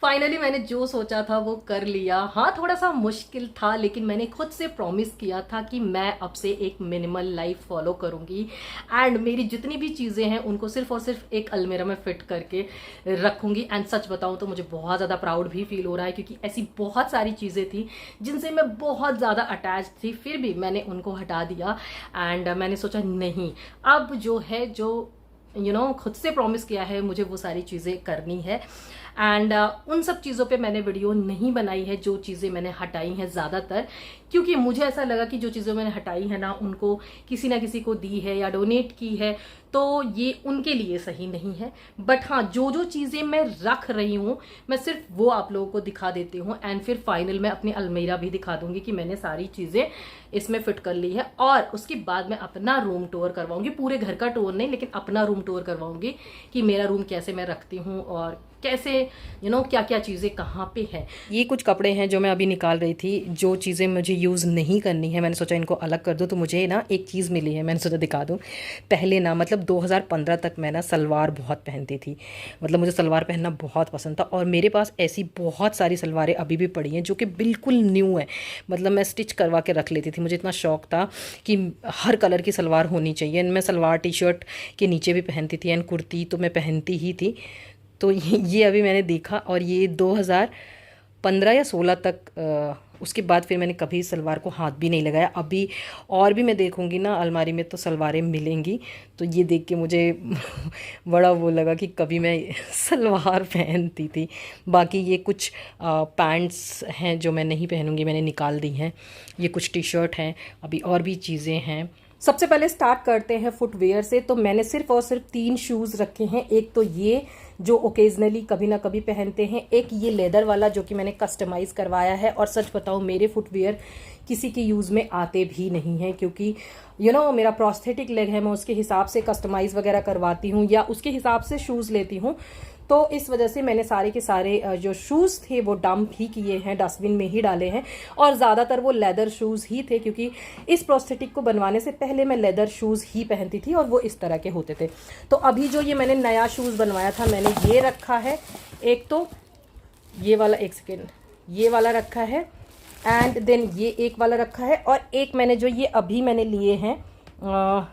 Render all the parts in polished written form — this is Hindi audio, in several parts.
फाइनली मैंने जो सोचा था वो कर लिया। हाँ, थोड़ा सा मुश्किल था, लेकिन मैंने खुद से प्रॉमिस किया था कि मैं अब से एक मिनिमल लाइफ फॉलो करूंगी एंड मेरी जितनी भी चीज़ें हैं उनको सिर्फ और सिर्फ एक अलमीरा में फिट करके रखूंगी। एंड सच बताऊं तो मुझे बहुत ज़्यादा प्राउड भी फील हो रहा है, क्योंकि ऐसी बहुत सारी चीज़ें थी जिनसे मैं बहुत ज़्यादा अटैच थी, फिर भी मैंने उनको हटा दिया। एंड मैंने सोचा नहीं, अब जो है, जो खुद से प्रॉमिस किया है, मुझे वो सारी चीज़ें करनी है। एंड उन सब चीज़ों पे मैंने वीडियो नहीं बनाई है जो चीज़ें मैंने हटाई हैं ज़्यादातर, क्योंकि मुझे ऐसा लगा कि जो चीज़ें मैंने हटाई है ना, उनको किसी ना किसी को दी है या डोनेट की है, तो ये उनके लिए सही नहीं है। बट हाँ, जो जो चीज़ें मैं रख रही हूँ मैं सिर्फ वो आप लोगों को दिखा देती हूँ। एंड फिर फाइनल में अपनी अलमीरा भी दिखा दूंगी कि मैंने सारी चीज़ें इसमें फिट कर ली है। और उसके बाद मैं अपना रूम टूर करवाऊंगी, पूरे घर का टूर नहीं, लेकिन अपना रूम टूर करवाऊंगी कि मेरा रूम कैसे मैं रखती हूँ और कैसे क्या क्या चीज़ें कहाँ पे है। ये कुछ कपड़े हैं जो मैं अभी निकाल रही थी, जो चीज़ें मुझे यूज़ नहीं करनी है, मैंने सोचा इनको अलग कर दूँ। तो मुझे ना एक चीज़ मिली है, मैंने सोचा दिखा दूँ। पहले ना, मतलब 2015 तक मैं ना सलवार बहुत पहनती थी, मतलब मुझे सलवार पहनना बहुत पसंद था। और मेरे पास ऐसी बहुत सारी सलवारें अभी भी पड़ी हैं जो कि बिल्कुल न्यू है, मतलब मैं स्टिच करवा के रख लेती थी। मुझे इतना शौक था कि हर कलर की सलवार होनी चाहिए। मैं सलवार टी शर्ट के नीचे भी पहनती थी एंड कुर्ती तो मैं पहनती ही थी। तो ये अभी मैंने देखा, और ये 2015 या 16 तक, उसके बाद फिर मैंने कभी सलवार को हाथ भी नहीं लगाया। अभी और भी मैं देखूंगी ना अलमारी में तो सलवारें मिलेंगी, तो ये देख के मुझे बड़ा वो लगा कि कभी मैं सलवार पहनती थी। बाकी ये कुछ पैंट्स हैं जो मैं नहीं पहनूंगी, मैंने निकाल दी हैं। ये कुछ टी शर्ट हैं, अभी और भी चीज़ें हैं। सबसे पहले स्टार्ट करते हैं फुटवेयर से। तो मैंने सिर्फ और सिर्फ 3 शूज़ रखे हैं। एक तो ये जो ओकेजनली कभी ना कभी पहनते हैं, एक ये लेदर वाला जो कि मैंने कस्टमाइज करवाया है। और सच बताऊं, मेरे फुटवेयर किसी के यूज़ में आते भी नहीं हैं, क्योंकि मेरा प्रोस्थेटिक लेग है, मैं उसके हिसाब से कस्टमाइज वगैरह करवाती हूँ या उसके हिसाब से शूज़ लेती हूँ। तो इस वजह से मैंने सारे के सारे जो शूज़ थे वो डंप ही किए हैं, डस्टबिन में ही डाले हैं। और ज़्यादातर वो लेदर शूज़ ही थे, क्योंकि इस प्रोस्थेटिक को बनवाने से पहले मैं लेदर शूज़ ही पहनती थी और वो इस तरह के होते थे। तो अभी जो ये मैंने नया शूज़ बनवाया था, मैंने ये रखा है। एक तो ये वाला, एक सेकेंड, ये वाला रखा है, एंड देन ये एक वाला रखा है, और एक मैंने जो ये अभी मैंने लिए हैं,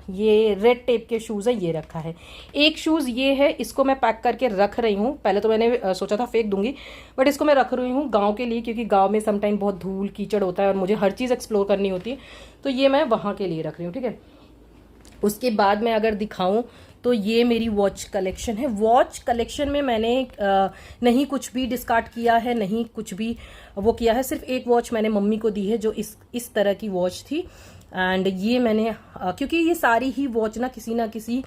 ये रेड टेप के शूज़ है, ये रखा है। एक शूज़ ये है, इसको मैं पैक करके रख रही हूँ। पहले तो मैंने सोचा था फेंक दूंगी, बट इसको मैं रख रही हूँ गांव के लिए, क्योंकि गांव में समटाइम बहुत धूल कीचड़ होता है और मुझे हर चीज़ एक्सप्लोर करनी होती है। तो ये मैं वहाँ के लिए रख रही हूँ, ठीक है। उसके बाद मैं अगर दिखाऊं तो ये मेरी वॉच कलेक्शन है। वॉच कलेक्शन में मैंने नहीं कुछ भी डिस्कार्ड किया है, नहीं कुछ भी वो किया है। सिर्फ एक वॉच मैंने मम्मी को दी है जो इस तरह की वॉच थी। एंड ये मैंने क्योंकि ये सारी ही वॉच ना किसी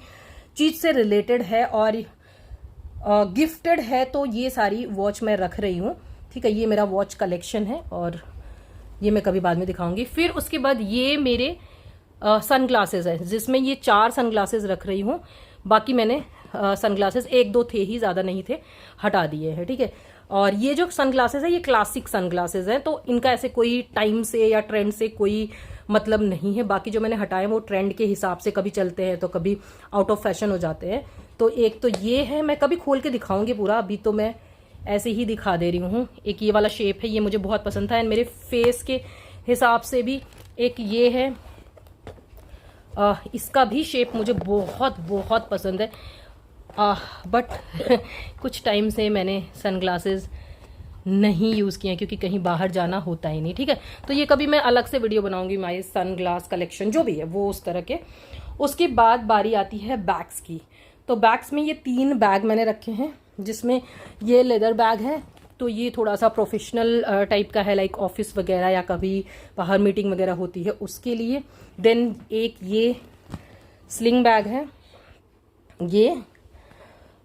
चीज़ से रिलेटेड है और गिफ्टेड है, तो ये सारी वॉच मैं रख रही हूँ, ठीक है। ये मेरा वॉच कलेक्शन है और ये मैं कभी बाद में दिखाऊंगी। फिर उसके बाद ये मेरे सन ग्लासेज है, जिसमें ये 4 सन ग्लासेज रख रही हूँ। बाकी मैंने सन ग्लासेज 1-2 थे ही, ज़्यादा नहीं थे, हटा दिए हैं, ठीक है। और ये जो सन ग्लासेज है, ये क्लासिक सन ग्लासेज हैं, तो इनका ऐसे कोई टाइम से या ट्रेंड से कोई मतलब नहीं है। बाकी जो मैंने हटाए वो ट्रेंड के हिसाब से कभी चलते हैं तो कभी आउट ऑफ फैशन हो जाते हैं। तो एक तो ये है, मैं कभी खोल के दिखाऊंगी पूरा, अभी तो मैं ऐसे ही दिखा दे रही हूँ। एक ये वाला शेप है, ये मुझे बहुत पसंद था एंड मेरे फेस के हिसाब से भी। एक ये है, इसका भी शेप मुझे बहुत बहुत पसंद है, बट कुछ टाइम से मैंने सनग्लासेस नहीं यूज़ किए हैं, क्योंकि कहीं बाहर जाना होता ही नहीं, ठीक है। तो ये कभी मैं अलग से वीडियो बनाऊंगी, माई सन ग्लास कलेक्शन जो भी है वो उस तरह के। उसके बाद बारी आती है बैग्स की। तो बैग्स में ये 3 बैग मैंने रखे हैं, जिसमें ये लेदर बैग है, तो ये थोड़ा सा प्रोफेशनल टाइप का है, लाइक ऑफिस वगैरह या कभी बाहर मीटिंग वगैरह होती है उसके लिए। देन एक ये स्लिंग बैग है, ये,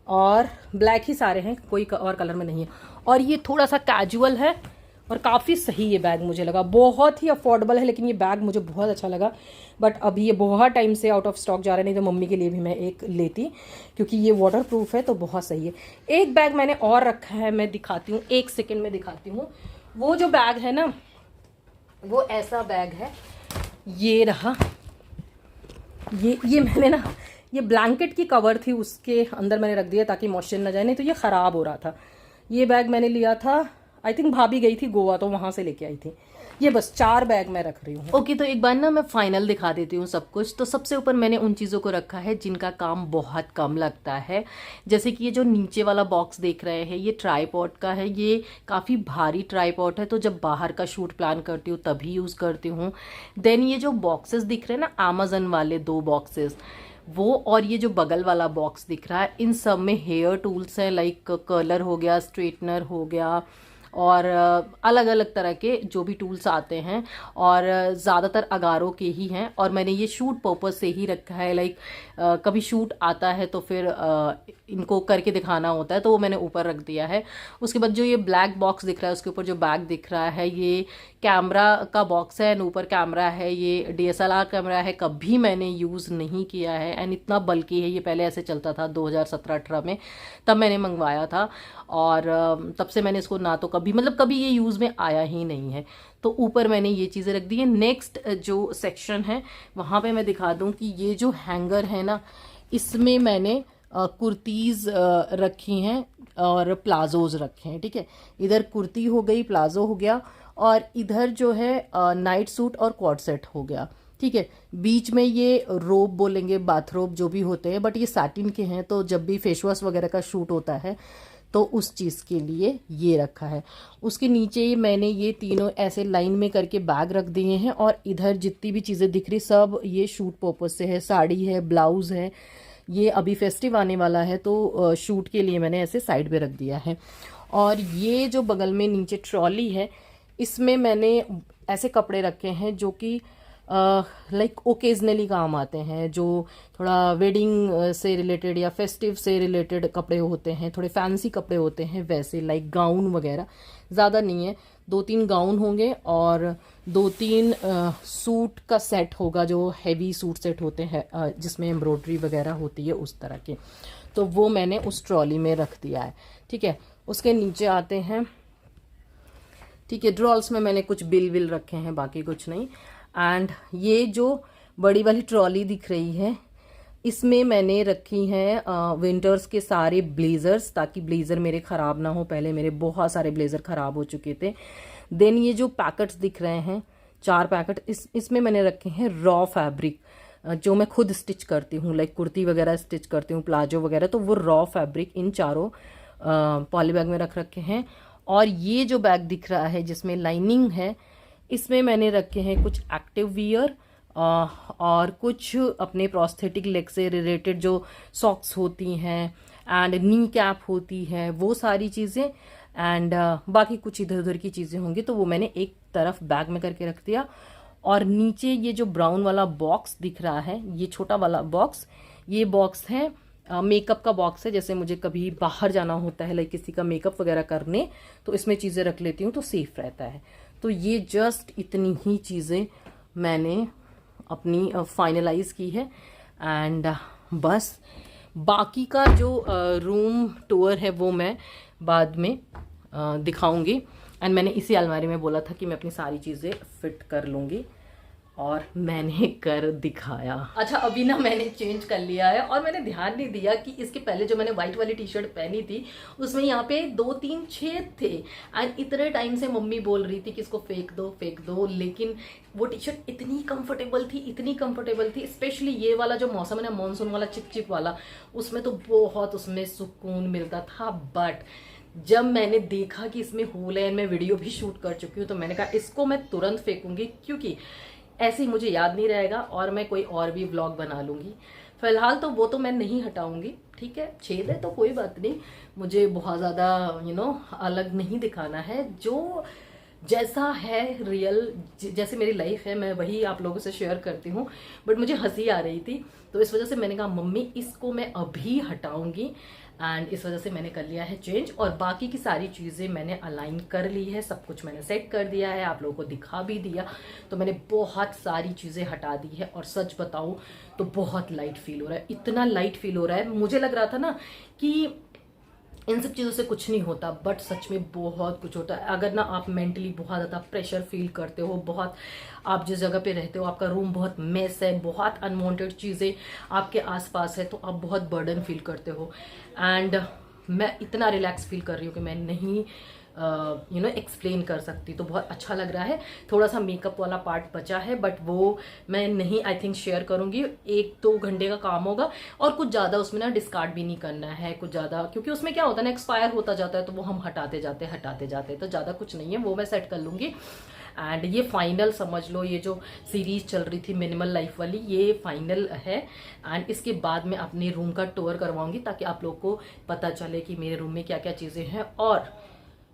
और ब्लैक ही सारे हैं, कोई और कलर में नहीं है। और ये थोड़ा सा कैजुअल है और काफ़ी सही ये बैग मुझे लगा, बहुत ही अफोर्डेबल है, लेकिन ये बैग मुझे बहुत अच्छा लगा। बट अभी ये बहुत टाइम से आउट ऑफ स्टॉक जा रहा है, नहीं तो मम्मी के लिए भी मैं एक लेती, क्योंकि ये वाटर प्रूफ है तो बहुत सही है। एक बैग मैंने और रखा है, मैं दिखाती हूँ, 1 सेकेंड में दिखाती हूँ। वो जो बैग है ना, वो ऐसा बैग है, ये रहा। ये मैंने ना, ये ब्लैंकेट की कवर थी, उसके अंदर मैंने रख दिया ताकि मॉइस्चर ना जाए, नहीं तो ये ख़राब हो रहा था। ये बैग मैंने लिया था, आई थिंक भाभी गई थी गोवा तो वहां से लेके आई थी। ये बस 4 बैग मैं रख रही हूँ। ओके, तो एक बार ना मैं फाइनल दिखा देती हूँ सब कुछ। तो सबसे ऊपर मैंने उन चीज़ों को रखा है जिनका काम बहुत कम लगता है, जैसे कि ये जो नीचे वाला बॉक्स देख रहे हैं ये ट्राईपॉड का है। ये काफ़ी भारी ट्राईपॉड है, तो जब बाहर का शूट प्लान करती हूँ तभी यूज़ करती हूँ। देन ये जो बॉक्सेस दिख रहे हैं ना, अमेजन वाले 2 बॉक्सेस वो, और ये जो बगल वाला बॉक्स दिख रहा है, इन सब में हेयर टूल्स हैं, लाइक कर्लर हो गया, स्ट्रेटनर हो गया, और अलग अलग तरह के जो भी टूल्स आते हैं, और ज़्यादातर अगारो के ही हैं। और मैंने ये शूट पर्पस से ही रखा है, लाइक कभी शूट आता है तो फिर इनको करके दिखाना होता है, तो वो मैंने ऊपर रख दिया है। उसके बाद जो ये ब्लैक बॉक्स दिख रहा है उसके ऊपर जो बैग दिख रहा है, ये कैमरा का बॉक्स है एंड ऊपर कैमरा है। ये DSLR कैमरा है, कभी मैंने यूज़ नहीं किया है एंड इतना बल्कि है। ये पहले ऐसे चलता था 2017-18 में, तब मैंने मंगवाया था, और तब से मैंने इसको ना तो कभी ये यूज़ में आया ही नहीं है। तो ऊपर मैंने ये चीज़ें रख दी है। नेक्स्ट जो सेक्शन है वहाँ पे मैं दिखा दूँ कि ये जो हैंगर है ना, इसमें मैंने कुर्तीज़ रखी हैं और प्लाजोज रखे हैं। ठीक है, इधर कुर्ती हो गई, प्लाजो हो गया, और इधर जो है नाइट सूट और कॉर्ड सेट हो गया। ठीक है, बीच में ये रोब बोलेंगे, बाथरोब जो भी होते हैं, बट ये सैटिन के हैं, तो जब भी फेस वॉश वगैरह का शूट होता है तो उस चीज़ के लिए ये रखा है। उसके नीचे मैंने ये तीनों ऐसे लाइन में करके बैग रख दिए हैं, और इधर जितनी भी चीज़ें दिख रही सब ये शूट पर्पस से है। साड़ी है, ब्लाउज है, ये अभी फेस्टिव आने वाला है तो शूट के लिए मैंने ऐसे साइड पे रख दिया है। और ये जो बगल में नीचे ट्रॉली है, इसमें मैंने ऐसे कपड़े रखे हैं जो कि लाइक ओकेजनली काम आते हैं, जो थोड़ा वेडिंग से रिलेटेड या फेस्टिव से रिलेटेड कपड़े होते हैं, थोड़े फैंसी कपड़े होते हैं वैसे, लाइक गाउन वगैरह। ज़्यादा नहीं है, 2-3 गाउन होंगे और 2-3 सूट का सेट होगा, जो हैवी सूट सेट होते हैं जिसमें एम्ब्रॉयडरी वगैरह होती है उस तरह के। तो वो मैंने उस ट्रॉली में रख दिया है। ठीक है, उसके नीचे आते हैं। ठीक है, ड्रॉल्स में मैंने कुछ बिल विल रखे हैं, बाकी कुछ नहीं। एंड ये जो बड़ी वाली ट्रॉली दिख रही है, इसमें मैंने रखी हैं विंटर्स के सारे ब्लेजर्स, ताकि ब्लेजर मेरे ख़राब ना हो। पहले मेरे बहुत सारे ब्लेजर ख़राब हो चुके थे। देन ये जो पैकेट्स दिख रहे हैं, 4 पैकेट, इसमें मैंने रखे हैं रॉ फैब्रिक, जो मैं खुद स्टिच करती हूँ, लाइक कुर्ती वगैरह स्टिच करती हूँ, प्लाजो वगैरह, तो वो रॉ फैब्रिक इन चारों पॉली बैग में रख रखे हैं। और ये जो बैग दिख रहा है जिसमें लाइनिंग है, इसमें मैंने रखे हैं कुछ एक्टिव वियर और कुछ अपने प्रोस्थेटिक लेग से रिलेटेड जो सॉक्स होती हैं एंड नी कैप होती है, वो सारी चीज़ें, एंड बाकी कुछ इधर उधर की चीज़ें होंगी, तो वो मैंने एक तरफ बैग में करके रख दिया। और नीचे ये जो ब्राउन वाला बॉक्स दिख रहा है, ये छोटा वाला बॉक्स, ये बॉक्स है मेकअप का बॉक्स है। जैसे मुझे कभी बाहर जाना होता है, लाइक किसी का मेकअप वगैरह करने, तो इसमें चीज़ें रख लेती हूँ तो सेफ रहता है। तो ये जस्ट इतनी ही चीज़ें मैंने अपनी फाइनलाइज की है, एंड बस बाकी का जो रूम टूर है वो मैं बाद में दिखाऊंगी। एंड मैंने इसी अलमारी में बोला था कि मैं अपनी सारी चीज़ें फिट कर लूँगी, और मैंने कर दिखाया। अच्छा, अभी ना मैंने चेंज कर लिया है, और मैंने ध्यान नहीं दिया कि इसके पहले जो मैंने व्हाइट वाली टी शर्ट पहनी थी उसमें यहाँ पे 2-3 छेद थे, एंड इतने टाइम से मम्मी बोल रही थी कि इसको फेंक दो, लेकिन वो टी शर्ट इतनी कंफर्टेबल थी, स्पेशली ये वाला जो मौसम है ना, मानसून वाला, चिप वाला, उसमें तो बहुत उसमें सुकून मिलता था। बट जब मैंने देखा कि इसमें होल है, मैं वीडियो भी शूट कर चुकी हूँ, तो मैंने कहा इसको मैं तुरंत फेंकूंगी, क्योंकि ऐसे ही मुझे याद नहीं रहेगा और मैं कोई और भी व्लॉग बना लूँगी। फिलहाल तो वो तो मैं नहीं हटाऊंगी। ठीक है, छेद है तो कोई बात नहीं, मुझे बहुत ज़्यादा अलग नहीं दिखाना है। जो जैसा है रियल, जैसे मेरी लाइफ है, मैं वही आप लोगों से शेयर करती हूँ। बट मुझे हंसी आ रही थी, तो इस वजह से मैंने कहा मम्मी इसको मैं अभी हटाऊंगी, एंड इस वजह से मैंने कर लिया है चेंज। और बाकी की सारी चीज़ें मैंने अलाइन कर ली है, सब कुछ मैंने सेट कर दिया है, आप लोगों को दिखा भी दिया। तो मैंने बहुत सारी चीज़ें हटा दी है, और सच बताऊँ तो बहुत लाइट फील हो रहा है, इतना लाइट फील हो रहा है। मुझे लग रहा था ना कि इन सब चीज़ों से कुछ नहीं होता, बट सच में बहुत कुछ होता है। अगर ना आप मेंटली बहुत ज़्यादा प्रेशर फील करते हो, बहुत आप जिस जगह पे रहते हो आपका रूम बहुत मेस है, बहुत अनवांटेड चीज़ें आपके आसपास है, तो आप बहुत बर्डन फील करते हो। एंड मैं इतना रिलैक्स फील कर रही हूँ कि मैं नहीं एक्सप्लेन कर सकती। तो बहुत अच्छा लग रहा है। थोड़ा सा मेकअप वाला पार्ट बचा है, बट वो मैं नहीं आई थिंक शेयर करूंगी। 1-2 घंटे का काम होगा और कुछ ज़्यादा उसमें ना डिस्कार्ड भी नहीं करना है कुछ ज़्यादा, क्योंकि उसमें क्या होता है ना, एक्सपायर होता जाता है तो वो हम हटाते जाते तो ज़्यादा कुछ नहीं है, वो मैं सेट कर लूँगी। एंड ये फाइनल समझ लो, ये जो सीरीज चल रही थी मिनिमल लाइफ वाली, ये फाइनल है। एंड इसके बाद मैं अपने रूम का टूर करवाऊंगी ताकि आप लोग को पता चले कि मेरे रूम में क्या क्या चीज़ें हैं और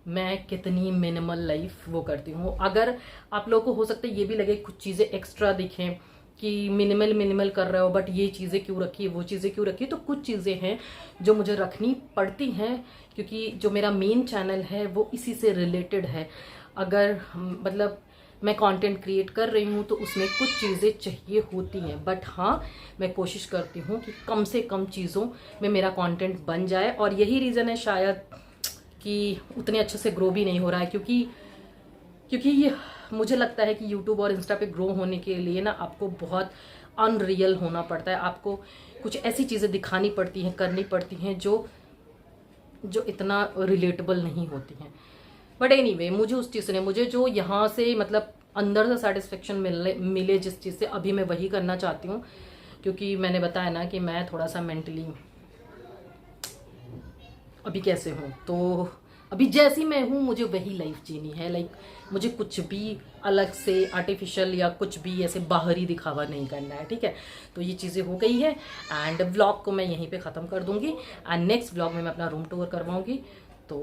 मैं कितनी मिनिमल लाइफ वो करती हूँ। अगर आप लोगों को हो सकता है ये भी लगे कुछ चीज़ें एक्स्ट्रा दिखें कि मिनिमल कर रहे हो, बट ये चीज़ें क्यों रखी है, वो चीज़ें क्यों रखी है, तो कुछ चीज़ें हैं जो मुझे रखनी पड़ती हैं क्योंकि जो मेरा मेन चैनल है वो इसी से रिलेटेड है। अगर मतलब मैं कंटेंट क्रिएट कर रही हूँ तो उसमें कुछ चीज़ें चाहिए होती हैं, बट हाँ मैं कोशिश करती हूँ कि कम से कम चीज़ों में मेरा कंटेंट बन जाए। और यही रीज़न है शायद कि उतने अच्छे से ग्रो भी नहीं हो रहा है, क्योंकि मुझे लगता है कि यूट्यूब और इंस्टा पे ग्रो होने के लिए ना आपको बहुत अनरियल होना पड़ता है। आपको कुछ ऐसी चीज़ें दिखानी पड़ती हैं, करनी पड़ती हैं जो इतना रिलेटेबल नहीं होती हैं। बट एनीवे, मुझे उस चीज़ ने, मुझे जो यहाँ से मतलब अंदर से सेटिस्फेक्शन मिले जिस चीज़ से, अभी मैं वही करना चाहती हूँ। क्योंकि मैंने बताया ना कि मैं थोड़ा सा मेंटली अभी कैसे हूँ, तो अभी जैसी मैं हूँ मुझे वही लाइफ जीनी है। लाइक मुझे कुछ भी अलग से आर्टिफिशियल या कुछ भी ऐसे बाहरी दिखावा नहीं करना है, ठीक है। तो ये चीज़ें हो गई है एंड व्लॉग को मैं यहीं पे ख़त्म कर दूंगी एंड नेक्स्ट व्लॉग में मैं अपना रूम टूर करवाऊंगी। तो